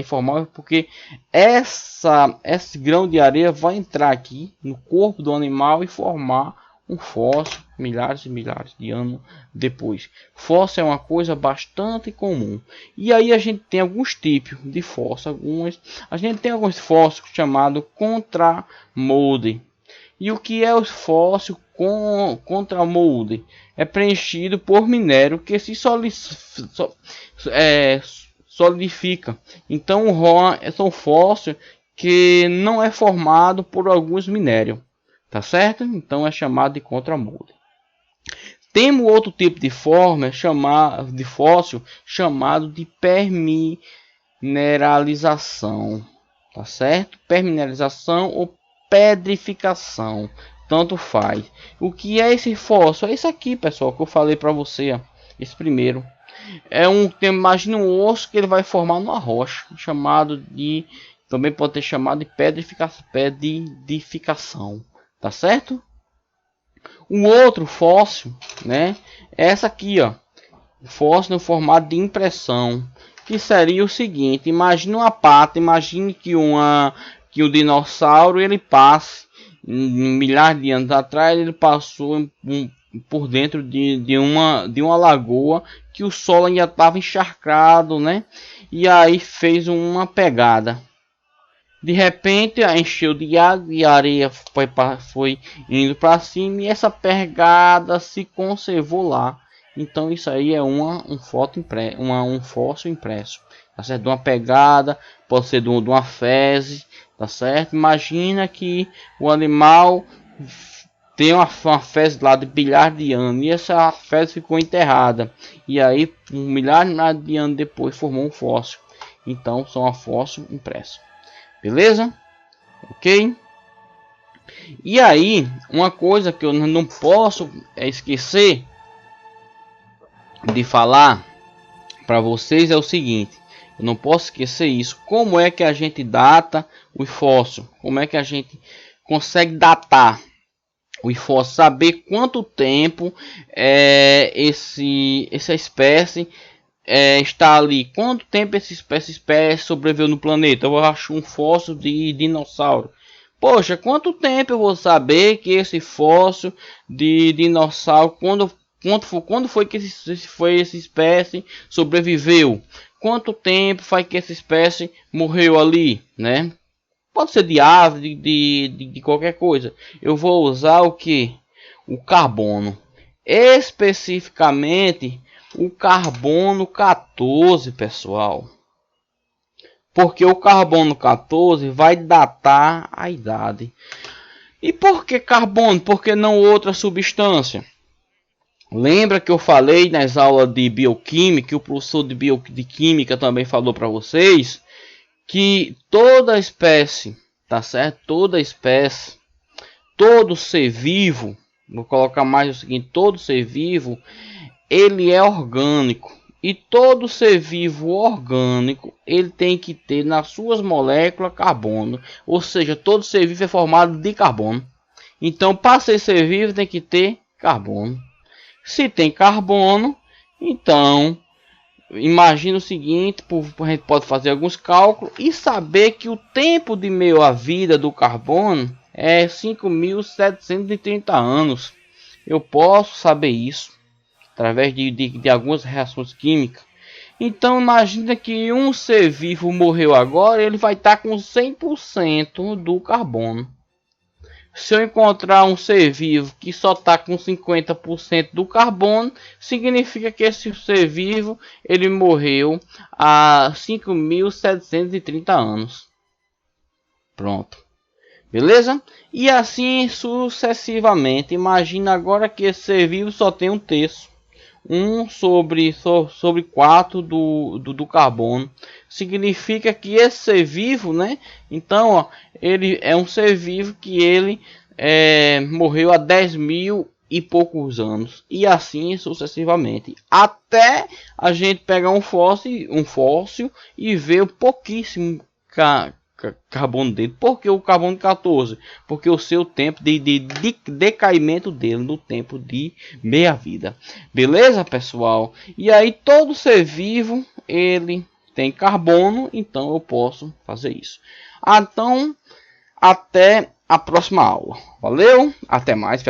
formar porque esse grão de areia vai entrar aqui no corpo do animal e formar um fóssil milhares e milhares de anos depois. Fóssil é uma coisa bastante comum. E aí a gente tem alguns tipos de fóssil. A gente tem alguns fósseis chamados contramolde. E o que é o fóssil contramolde? É preenchido por minério que se solidifica. Então são fósseis que não é formado por alguns minérios, tá certo? Então é chamado de contramolde. Temos outro tipo de fóssil chamado de permineralização, tá certo? Permineralização ou pedrificação, tanto faz. O que é esse fóssil? É isso aqui, pessoal, que eu falei para você, ó. Esse primeiro imagina um osso que ele vai formar numa rocha, também pode ter chamado de pedrificação, tá certo? Um outro fóssil, né? Essa aqui, ó, fóssil no formato de impressão, que seria o seguinte: imagine uma pata, imagine que o dinossauro ele passe milhares de anos atrás, ele passou por dentro de uma lagoa que o solo ainda estava encharcado, né? E aí fez uma pegada. De repente encheu de água e a areia foi indo para cima e essa pegada se conservou lá. Então isso aí é um fóssil impresso, tá certo? De uma pegada, pode ser de uma fezes, tá certo? Imagina que o animal tem uma fezes lá de bilhares de anos e essa fezes ficou enterrada. E aí, milhares de anos depois, formou um fóssil. Então, são um fóssil impresso. Beleza? Ok? E aí, uma coisa que eu não posso esquecer de falar para vocês é o seguinte. Eu não posso esquecer isso. Como é que a gente data o fóssil? Como é que a gente consegue datar o fóssil? Saber quanto tempo essa espécie está ali. Quanto tempo essa espécie sobreviveu no planeta? Eu acho um fóssil de dinossauro. Poxa, quanto tempo eu vou saber que esse fóssil de dinossauro, quando foi que essa espécie sobreviveu? Quanto tempo faz que essa espécie morreu ali, né? Pode ser de ave, de qualquer coisa. Eu vou usar o que? O carbono. Especificamente o carbono 14, pessoal. Porque o carbono 14 vai datar a idade. E por que carbono? Por que não outra substância? Lembra que eu falei nas aulas de bioquímica, que o professor de química também falou para vocês, que toda espécie, tá certo? Toda espécie, todo ser vivo, vou colocar mais o seguinte, todo ser vivo, ele é orgânico. E todo ser vivo orgânico, ele tem que ter nas suas moléculas carbono. Ou seja, todo ser vivo é formado de carbono. Então, para ser vivo, tem que ter carbono. Se tem carbono, então, imagina o seguinte, a gente pode fazer alguns cálculos e saber que o tempo de meia-vida do carbono é 5.730 anos. Eu posso saber isso através de algumas reações químicas. Então imagina que um ser vivo morreu agora, ele vai estar com 100% do carbono. Se eu encontrar um ser vivo que só está com 50% do carbono, significa que esse ser vivo ele morreu há 5.730 anos. Pronto. Beleza? E assim sucessivamente. Imagina agora que esse ser vivo só tem um terço. 1/4 do carbono. Significa que esse ser vivo, né? Então, ó, ele é um ser vivo que ele morreu há 10.000 e poucos anos. E assim sucessivamente. Até a gente pegar um fóssil e ver pouquíssimo carbono dele. Por que o carbono 14? Porque o seu tempo de decaimento dele no tempo de meia vida. Beleza, pessoal? E aí todo ser vivo ele tem carbono, então eu posso fazer isso. Então até a próxima aula. Valeu, até mais.